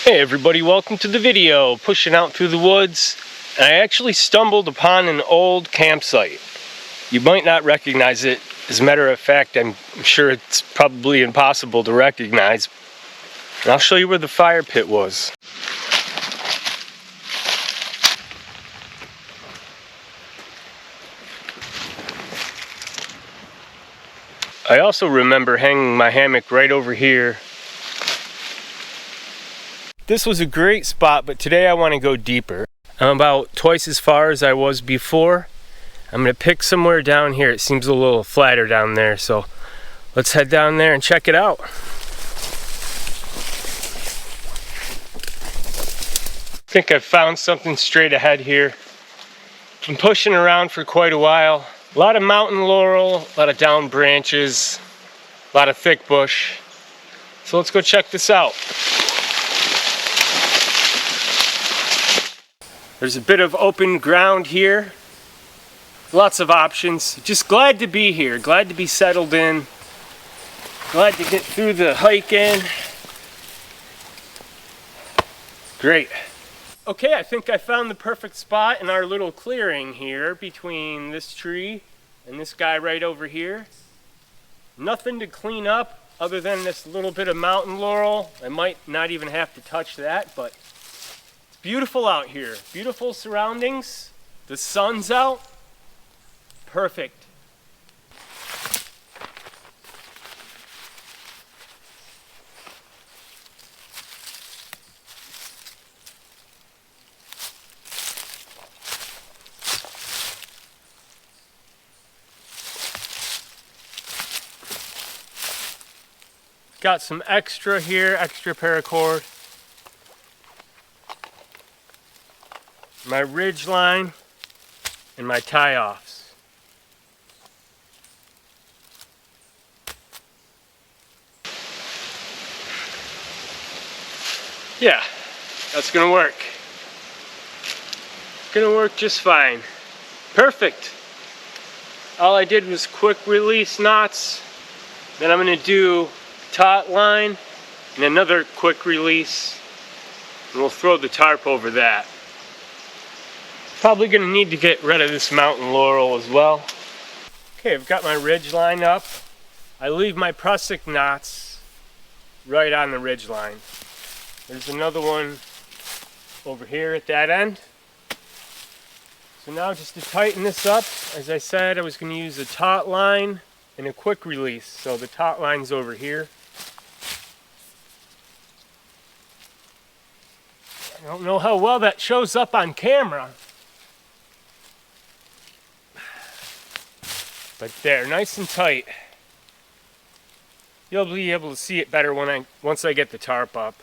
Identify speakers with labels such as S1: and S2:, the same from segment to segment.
S1: Hey everybody, welcome to the video. Pushing out through the woods. And I actually stumbled upon an old campsite. You might not recognize it. As a matter of fact, I'm sure it's probably impossible to recognize. And I'll show you where the fire pit was. I also remember hanging my hammock right over here. This was a great spot, but today I want to go deeper. I'm about twice as far as I was before. I'm going to pick somewhere down here. It seems a little flatter down there, so let's head down there and check it out. I think I've found something straight ahead here. Been pushing around for quite a while. A lot of mountain laurel, a lot of down branches, a lot of thick bush. So let's go check this out. There's a bit of open ground here. Lots of options. Just glad to be here. Glad to be settled in. Glad to get through the hike in. Great. Okay, I think I found the perfect spot in our little clearing here between this tree and this guy right over here. Nothing to clean up other than this little bit of mountain laurel. I might not even have to touch that, but beautiful out here. Beautiful surroundings. The sun's out. Perfect. Got some extra here, extra paracord. My ridge line and my tie-offs. Yeah, that's gonna work. Gonna work just fine. Perfect. All I did was quick release knots. Then I'm gonna do taut line and another quick release. And we'll throw the tarp over that. Probably going to need to get rid of this mountain laurel as well. Okay, I've got my ridge line up. I leave my prusik knots right on the ridge line. There's another one over here at that end. So now just to tighten this up, as I said, I was going to use a taut line and a quick release. So the taut line's over here. I don't know how well that shows up on camera. But there, nice and tight. You'll be able to see it better once I get the tarp up.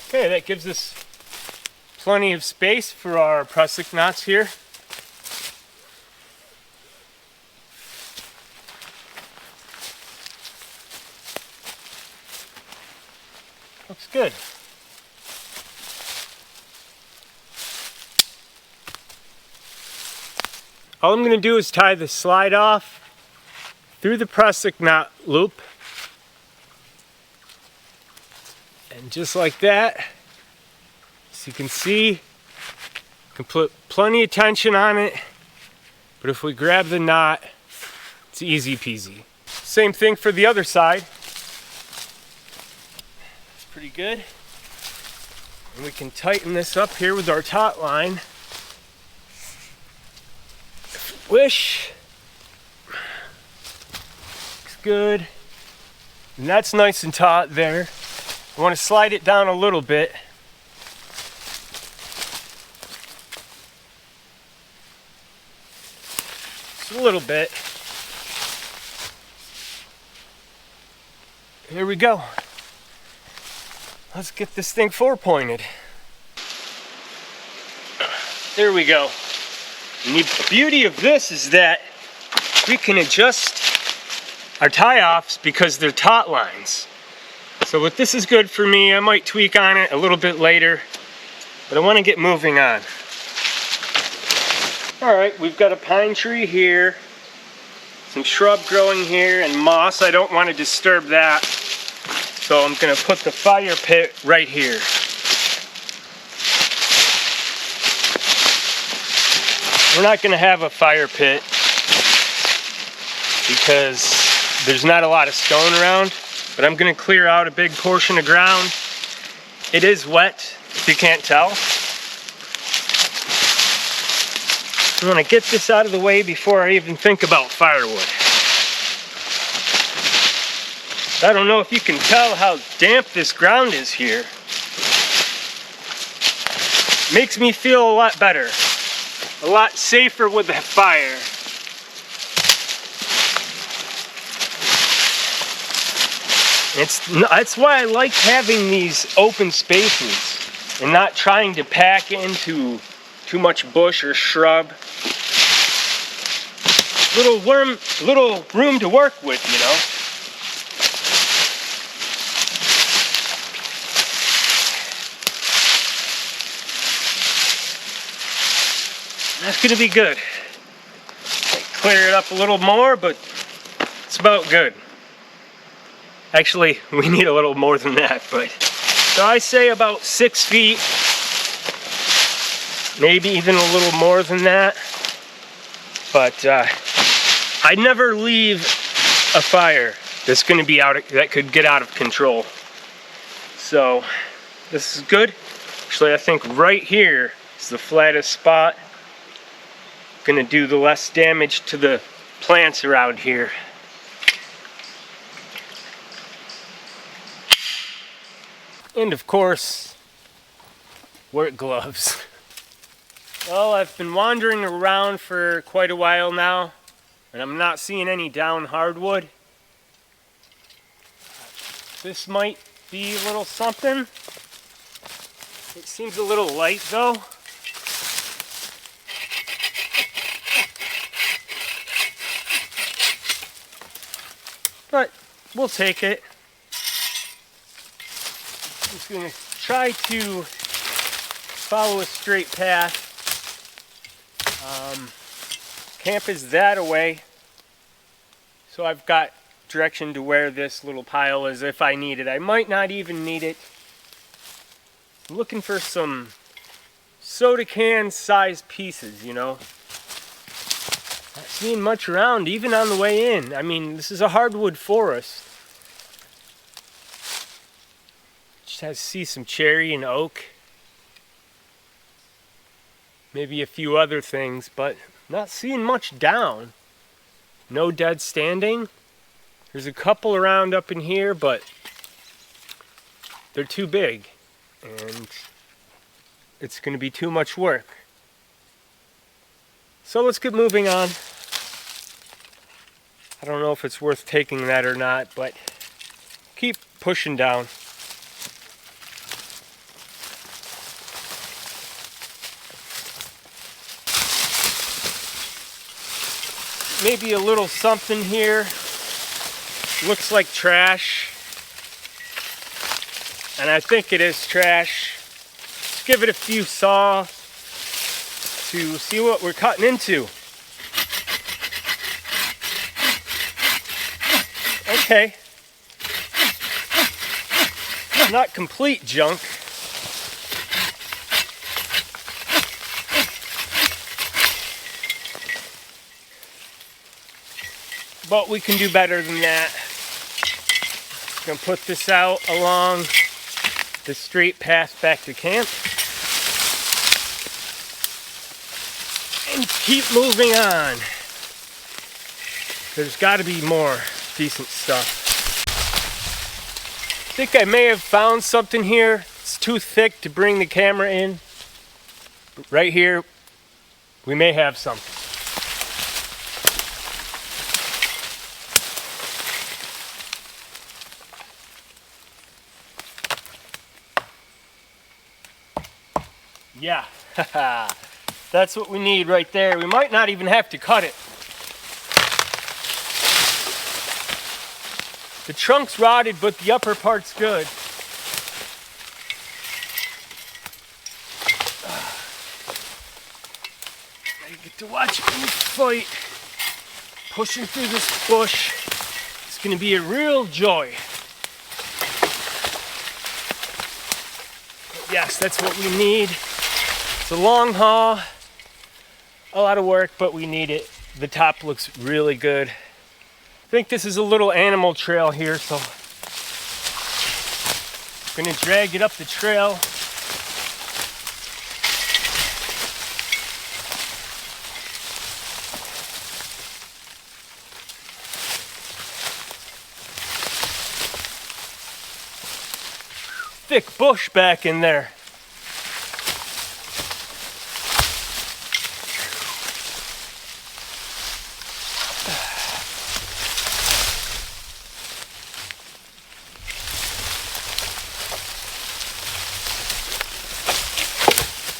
S1: Okay, that gives us plenty of space for our prusik knots here. Looks good. All I'm going to do is tie the slide off through the prusik knot loop. And just like that, as you can see, you can put plenty of tension on it. But if we grab the knot, it's easy peasy. Same thing for the other side. Pretty good. And we can tighten this up here with our taut line. Wish. Looks good. And that's nice and taut there. I want to slide it down a little bit. Just a little bit. Here we go. Let's get this thing four-pointed. There we go. And the beauty of this is that we can adjust our tie-offs because they're taut lines. So what this is good for me, I might tweak on it a little bit later, but I want to get moving on. Alright, we've got a pine tree here, some shrub growing here, and moss. I don't want to disturb that, so I'm going to put the fire pit right here. We're not going to have a fire pit because there's not a lot of stone around, but I'm going to clear out a big portion of ground. It is wet, if you can't tell. I want to get this out of the way before I even think about firewood. I don't know if you can tell how damp this ground is here. Makes me feel a lot better, a lot safer with the fire. That's why I like having these open spaces and not trying to pack into too much bush or shrub. Little room to work with, you know. That's gonna be good. Clear it up a little more, but it's about good. Actually, we need a little more than that, but so I say about 6 feet, maybe even a little more than that. But I never leave a fire that's going to be that could get out of control. So this is good. Actually, I think right here is the flattest spot. Going to do the less damage to the plants around here. And of course, work gloves. Well, I've been wandering around for quite a while now, and I'm not seeing any down hardwood. This might be a little something. It seems a little light though. But we'll take it. I'm just going to try to follow a straight path. Camp is that away, so I've got direction to where this little pile is if I need it. I might not even need it. I'm looking for some soda can sized pieces, you know. Not seeing much around even on the way in. I mean, this is a hardwood forest. Just has to see some cherry and oak. Maybe a few other things, but not seeing much down. No dead standing. There's a couple around up in here, but they're too big and it's going to be too much work. So let's get moving on. I don't know if it's worth taking that or not, but keep pushing down. Maybe a little something here. Looks like trash. And I think it is trash. Let's give it a few saws to see what we're cutting into. Okay. Not complete junk. But we can do better than that. I'm gonna put this out along the straight path back to camp. And keep moving on. There's gotta be more decent stuff. I think I may have found something here. It's too thick to bring the camera in. But right here, we may have something. Yeah, that's what we need right there. We might not even have to cut it. The trunk's rotted, but the upper part's good. Gotta get like to watch me fight. Pushing through this bush. It's gonna be a real joy. But yes, that's what we need. It's a long haul, a lot of work, but we need it. The top looks really good. I think this is a little animal trail here, so I'm gonna drag it up the trail. Thick bush back in there.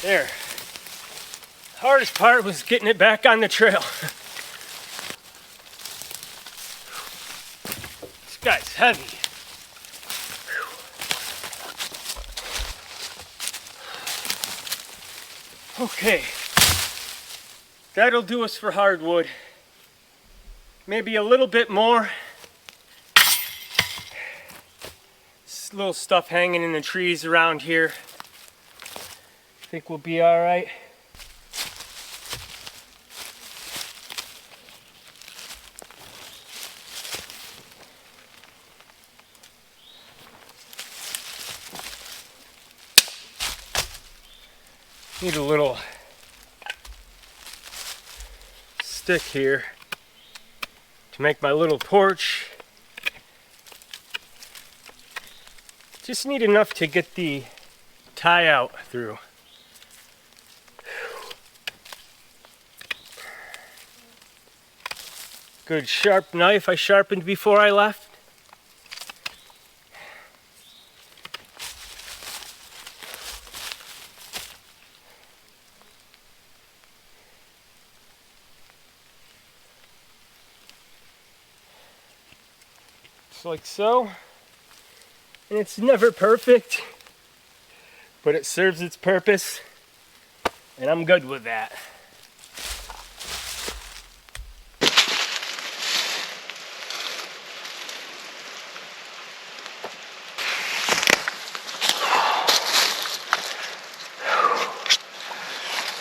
S1: There. Hardest part was getting it back on the trail. This guy's heavy. Okay, that'll do us for hardwood. Maybe a little bit more. This little stuff hanging in the trees around here. I think we'll be all right. Need a little stick here to make my little porch. Just need enough to get the tie out through. Good sharp knife I sharpened before I left. Just like so. And it's never perfect, but it serves its purpose, and I'm good with that.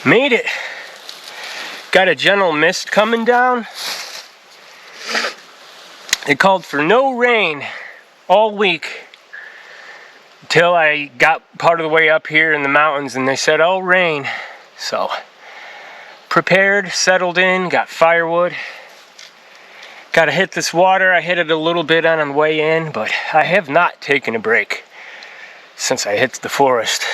S1: Made it. Got a gentle mist coming down. It called for no rain all week until I got part of the way up here in the mountains, and they said, oh, rain. So prepared, settled in, got firewood. Got to hit this water. I hit it a little bit on the way in, but I have not taken a break since I hit the forest.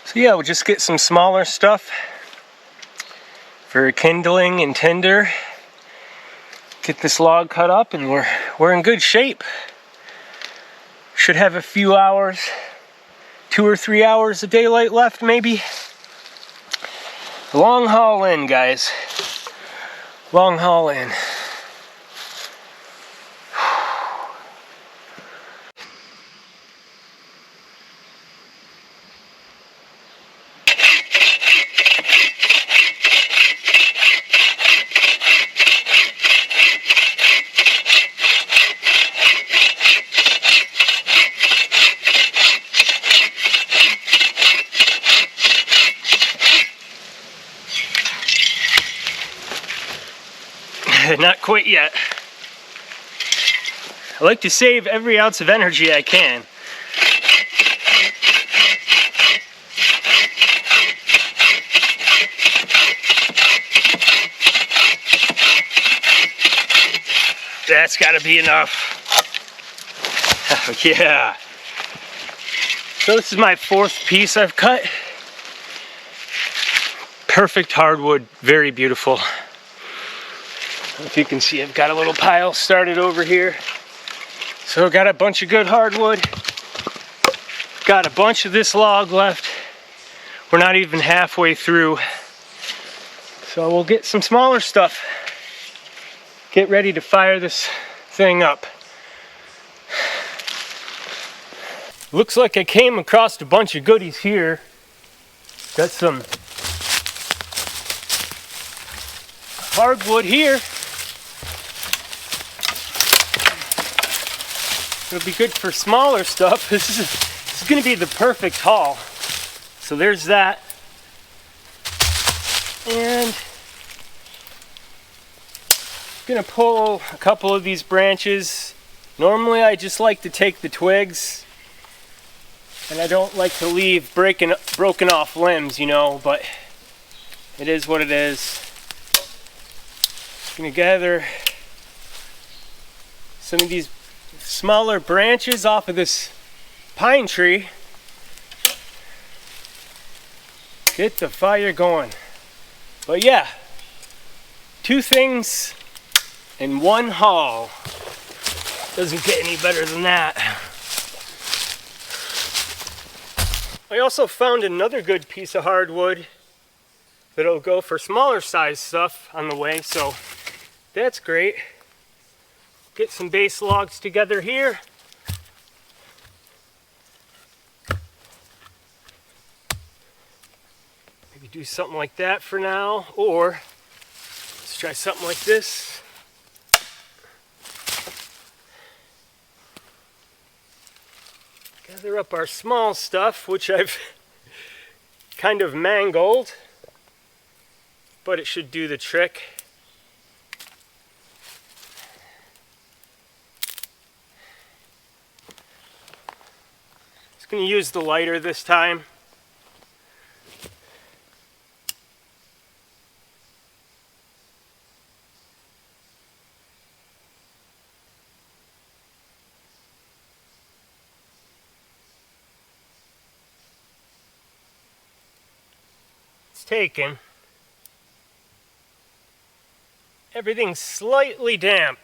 S1: So yeah, we'll just get some smaller stuff for kindling and tinder. Get this log cut up, and we're in good shape. Should have a few hours, 2 or 3 hours of daylight left, maybe. Long haul in, guys. Long haul in. Not quite yet. I like to save every ounce of energy I can. That's gotta be enough. Yeah. So this is my 4th piece I've cut. Perfect hardwood, very beautiful. If you can see, I've got a little pile started over here. So I've got a bunch of good hardwood. Got a bunch of this log left. We're not even halfway through. So we'll get some smaller stuff. Get ready to fire this thing up. Looks like I came across a bunch of goodies here. Got some hardwood here. It'll be good for smaller stuff. This is going to be the perfect haul. So there's that. And I'm going to pull a couple of these branches. Normally I just like to take the twigs, and I don't like to leave broken off limbs, you know, but it is what it is. I'm going to gather some of these smaller branches off of this pine tree. Get the fire going. But yeah, 2 things in one haul. Doesn't get any better than that. I also found another good piece of hardwood that'll go for smaller size stuff on the way, so that's great. Get some base logs together here. Maybe do something like that for now, or let's try something like this. Gather up our small stuff, which I've kind of mangled, but it should do the trick. Just going to use the lighter this time. Taken. Everything's slightly damp.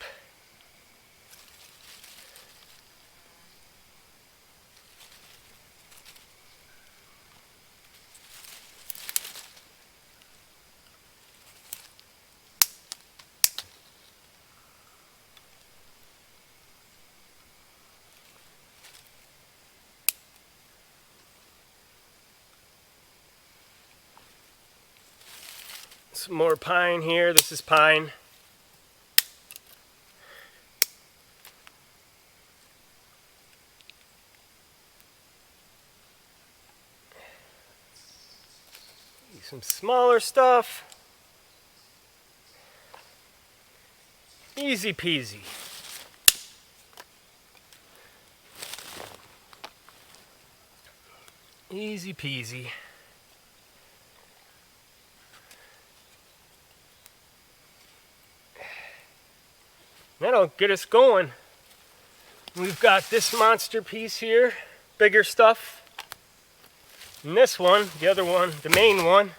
S1: Some more pine here. This is pine. Some smaller stuff. Easy peasy. Easy peasy. That'll get us going. We've got this monster piece here, bigger stuff. And this one, the other one, the main one.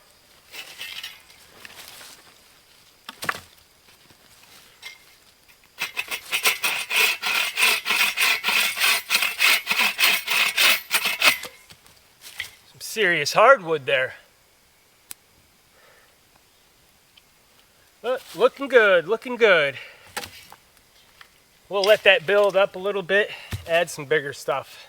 S1: Some serious hardwood there. But looking good, looking good. We'll let that build up a little bit, add some bigger stuff.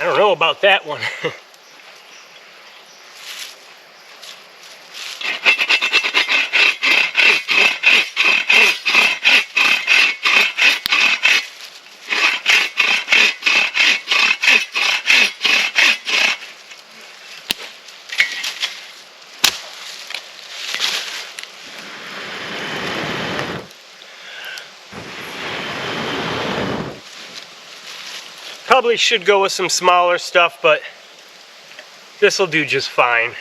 S1: I don't know about that one. Probably should go with some smaller stuff, but this will do just fine.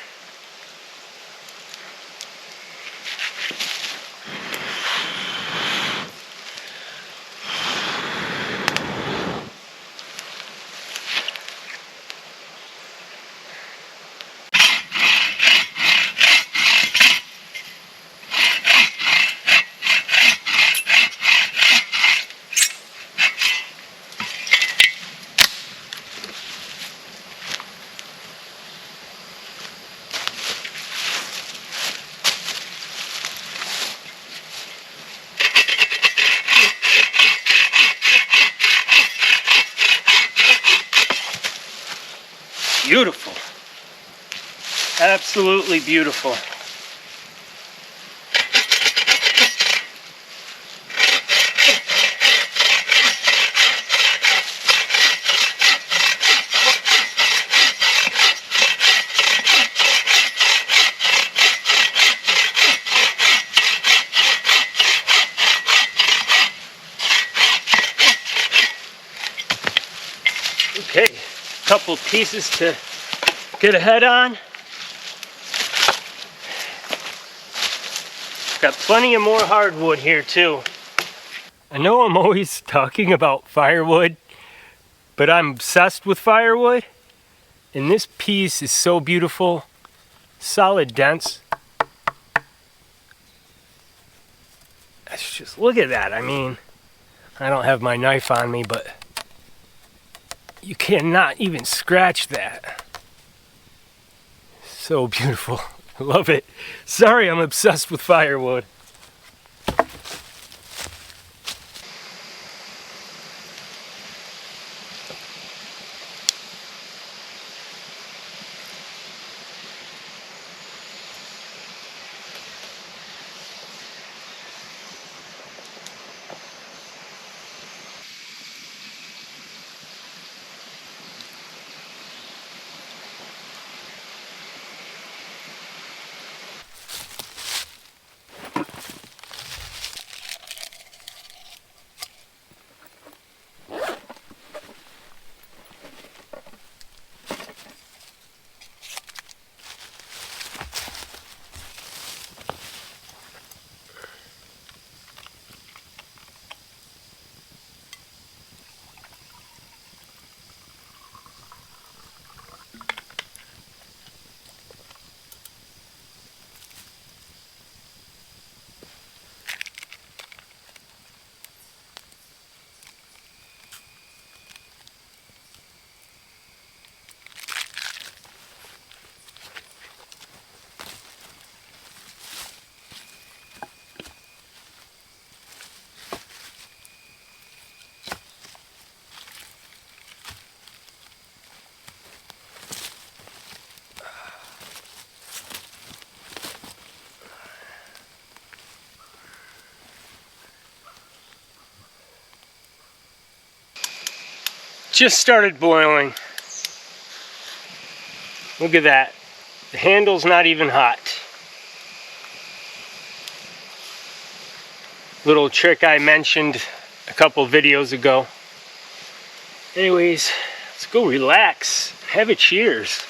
S1: Beautiful. Absolutely beautiful. Okay, a couple pieces to get a head on. Got plenty of more hardwood here too. I know I'm always talking about firewood, but I'm obsessed with firewood. And this piece is so beautiful, solid dense. Let's just look at that. I mean, I don't have my knife on me, but you cannot even scratch that. So beautiful. I love it. Sorry, I'm obsessed with firewood. Just started boiling. Look at that. The handle's not even hot. Little trick I mentioned a couple videos ago. Anyways, let's go relax. Have a cheers.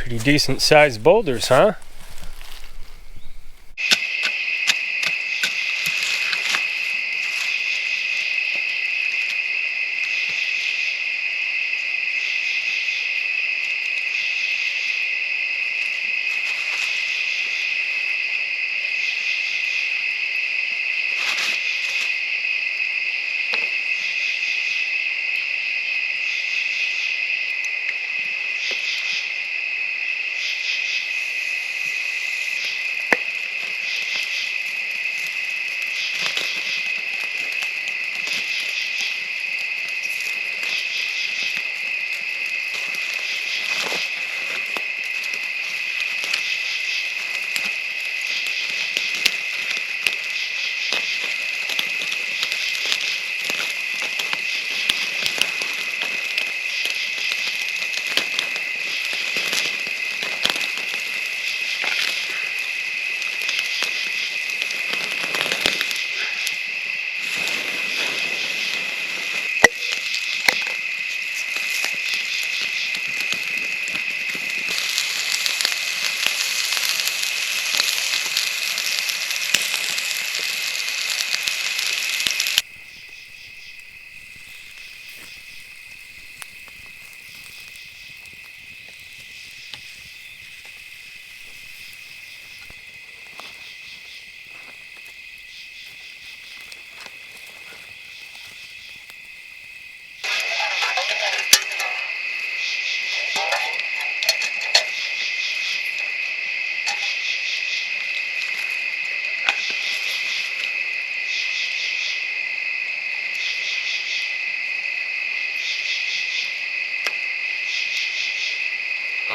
S1: Pretty decent sized boulders, huh?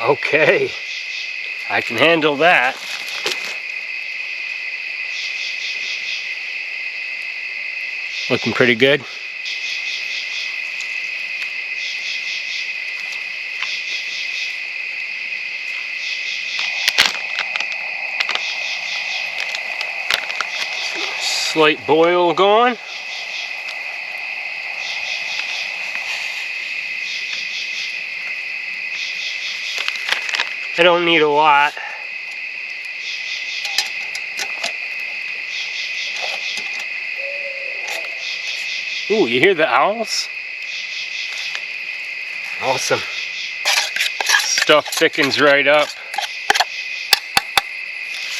S1: Okay, I can handle that. Looking pretty good. Slight boil going. I don't need a lot. Ooh, you hear the owls? Awesome. Stuff thickens right up.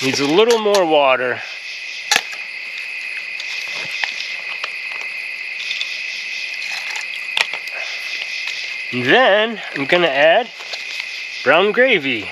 S1: Needs a little more water. And then I'm gonna add brown gravy.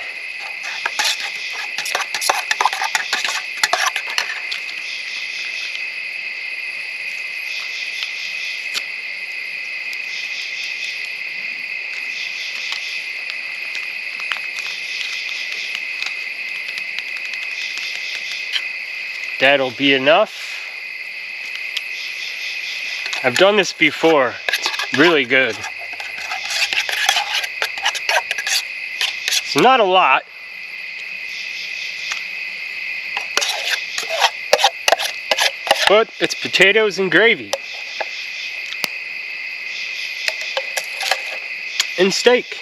S1: That'll be enough. I've done this before. It's really good. So not a lot. But it's potatoes and gravy. And steak.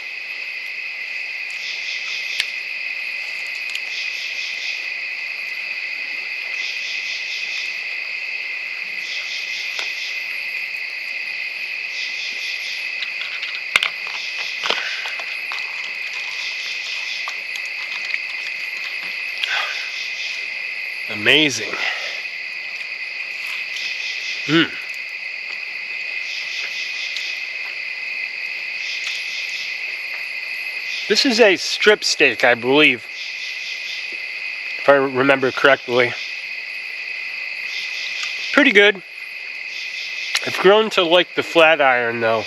S1: Amazing. This is a strip steak, I believe, if I remember correctly. Pretty good. I've grown to like the flat iron though.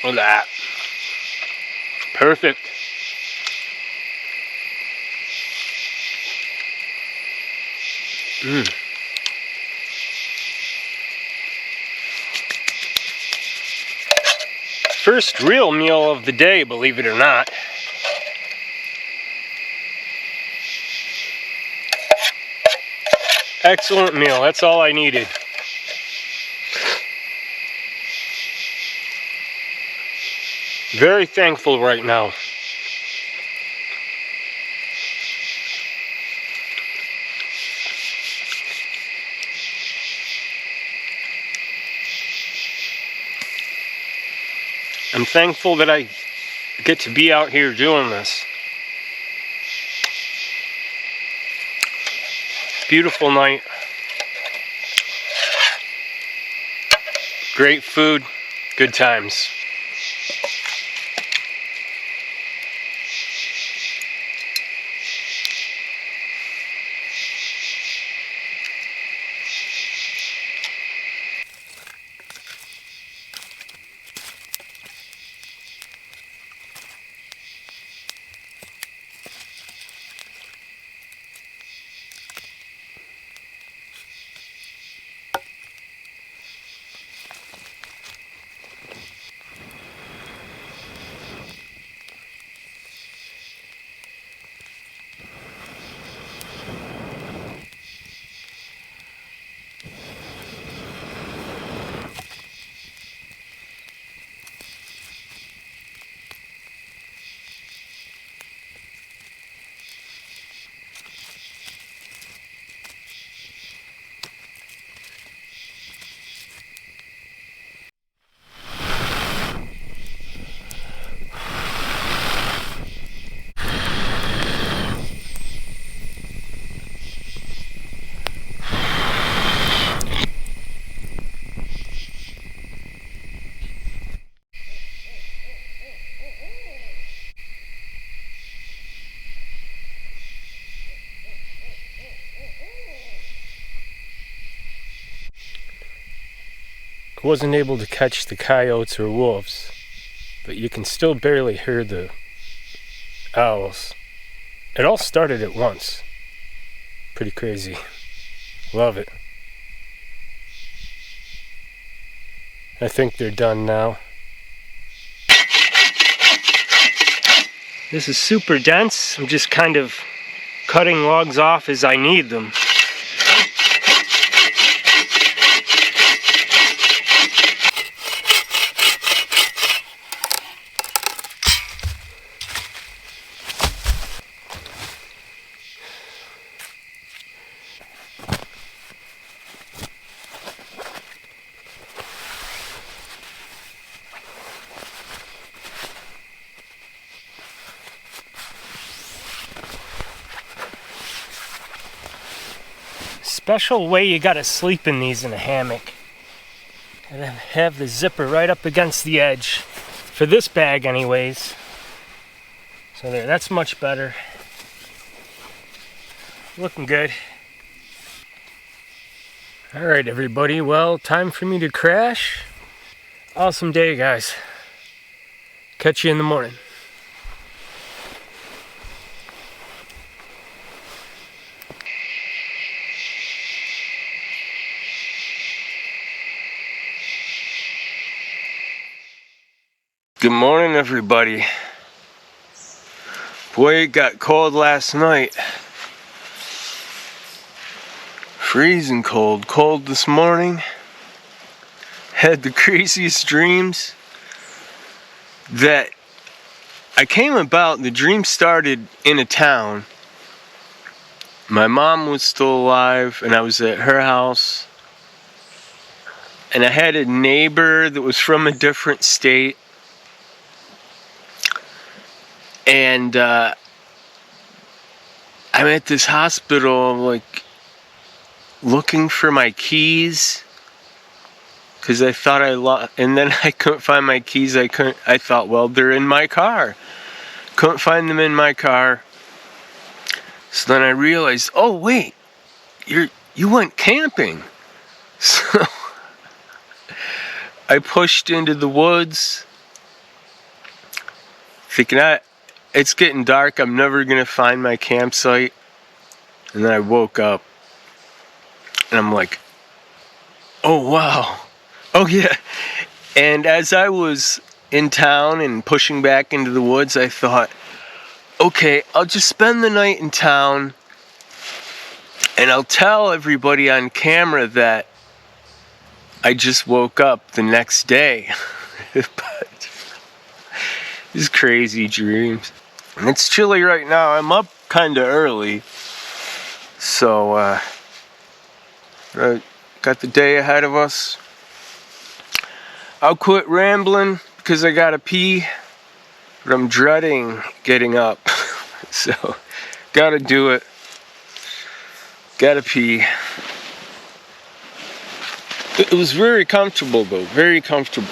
S1: Look at that. Perfect. First real meal of the day, believe it or not. Excellent meal, that's all I needed. Very thankful right now. I'm thankful that I get to be out here doing this. Beautiful night. Great food, good times. I wasn't able to catch the coyotes or wolves, but you can still barely hear the owls. It all started at once. Pretty crazy. Love it. I think they're done now. This is super dense. I'm just kind of cutting logs off as I need them. Special way you gotta sleep in these in a hammock. And then have the zipper right up against the edge. For this bag anyways. So there, that's much better. Looking good. Alright everybody, well, time for me to crash. Awesome day guys. Catch you in the morning. Good morning, everybody. Boy, it got cold last night. Freezing cold. Cold this morning. Had the craziest dreams that I came about. The dream started in a town. My mom was still alive, and I was at her house. And I had a neighbor that was from a different state. And I'm at this hospital, like, looking for my keys, because I thought I lost, and then I couldn't find my keys. I thought, well, they're in my car. Couldn't find them in my car. So then I realized, oh wait, you went camping. So I pushed into the woods, thinking it's getting dark, I'm never gonna find my campsite. And then I woke up and I'm like, oh wow, oh yeah. And as I was in town and pushing back into the woods, I thought, okay, I'll just spend the night in town and I'll tell everybody on camera that I just woke up the next day. But these crazy dreams. And it's chilly right now. I'm up kind of early. So, got the day ahead of us. I'll quit rambling. because I gotta pee, but I'm dreading getting up. So, gotta do it. Gotta pee. It was very comfortable though, very comfortable.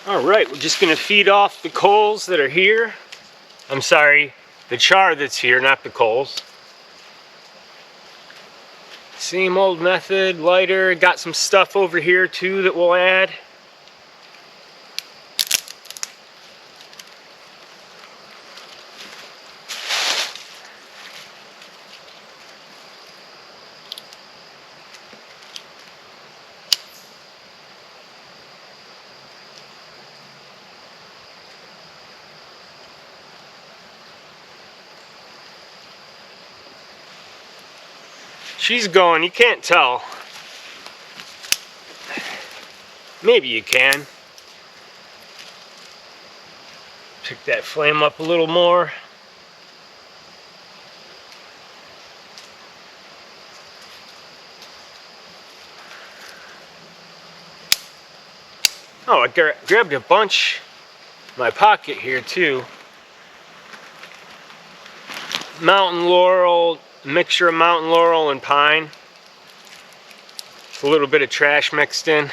S1: All right, we're just gonna feed off the coals that are here. I'm sorry, the char that's here, not the coals. Same old method, lighter. Got some stuff over here too that we'll add. She's going, you can't tell. Maybe you can. Pick that flame up a little more. Oh, I grabbed a bunch in my pocket here too. Mountain laurel, mixture of mountain laurel and pine. A little bit of trash mixed in.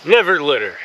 S1: Never litter.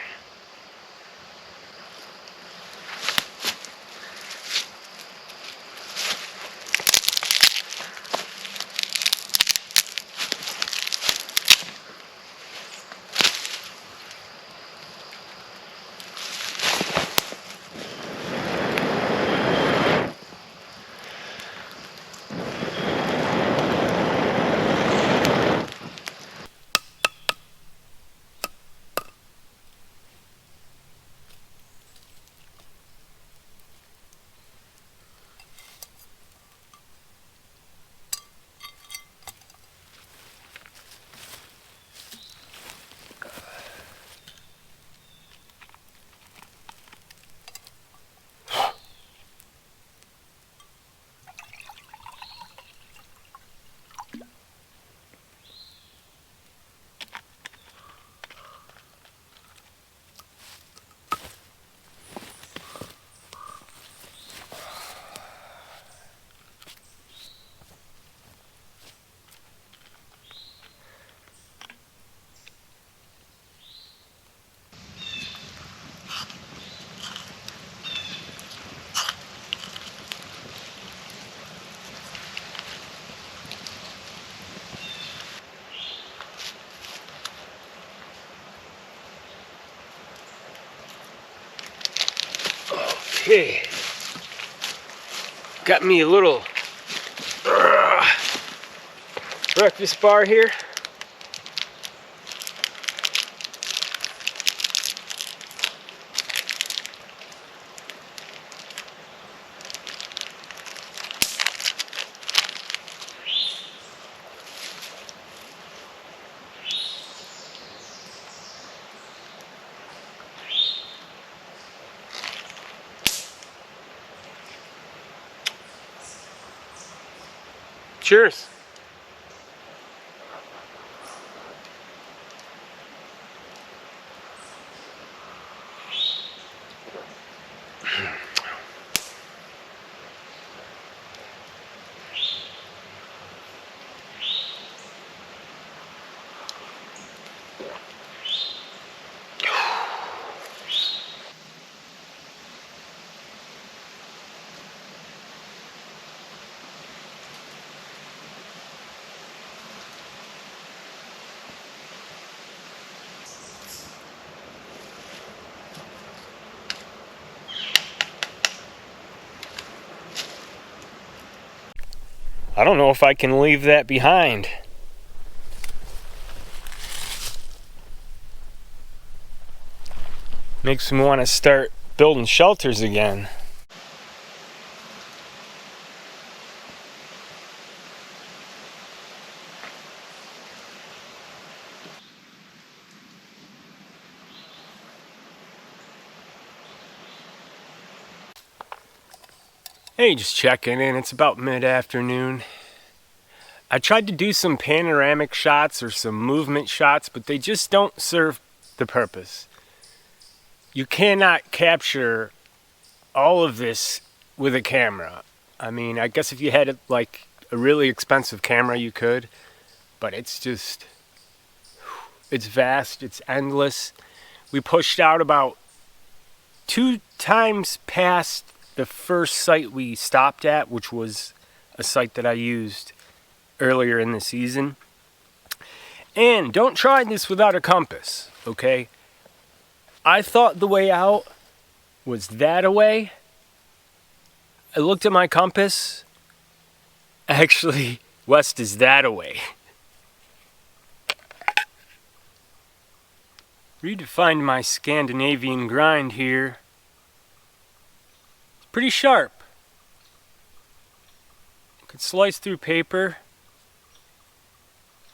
S1: Okay, got me a little breakfast bar here. Cheers. I don't know if I can leave that behind. Makes me want to start building shelters again. Hey, just checking in. It's about mid-afternoon. I tried to do some panoramic shots or some movement shots, but they just don't serve the purpose. You cannot capture all of this with a camera. I mean, I guess if you had like a really expensive camera, you could, but it's just, it's vast, it's endless. We pushed out about 2 times past the first site we stopped at, which was a site that I used earlier in the season. And don't try this without a compass, okay? I thought the way out was that away. I looked at my compass. Actually, west is that away. Redefined my Scandinavian grind here. It's pretty sharp. Could slice through paper.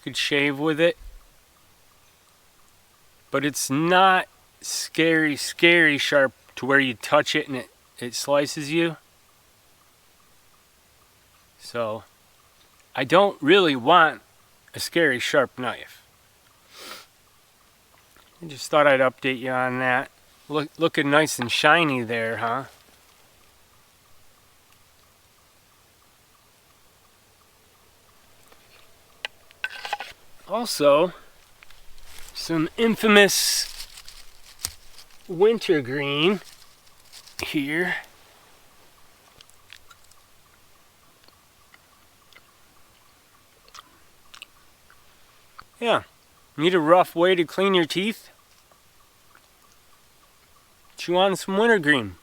S1: Could shave with it. But it's not scary sharp to where you touch it and it slices you. So, I don't really want a scary sharp knife. I just thought I'd update you on that. Looking nice and shiny there, huh? Also, some infamous wintergreen here. Yeah, need a rough way to clean your teeth? Chew on some wintergreen.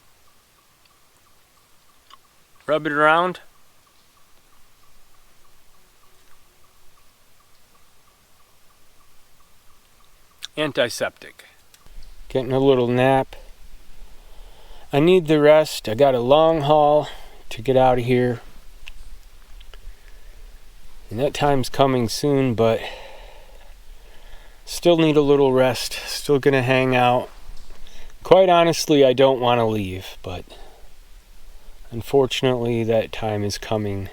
S1: Rub it around. Antiseptic. Getting a little nap. I need the rest. I got a long haul to get out of here. And that time's coming soon, but still need a little rest. Still gonna hang out. Quite honestly, I don't want to leave, but unfortunately that time is coming.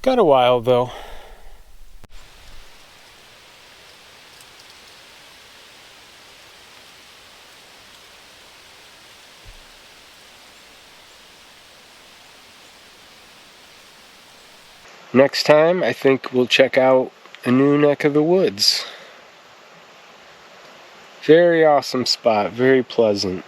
S1: Got a while though. Next time, I think we'll check out a new neck of the woods. Very awesome spot, very pleasant.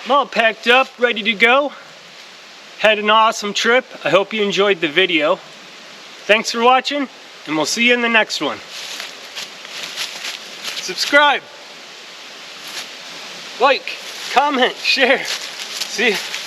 S1: I'm all packed up, ready to go. Had an awesome trip. I hope you enjoyed the video. Thanks for watching, and we'll see you in the next one. Subscribe, like, comment, share. See you.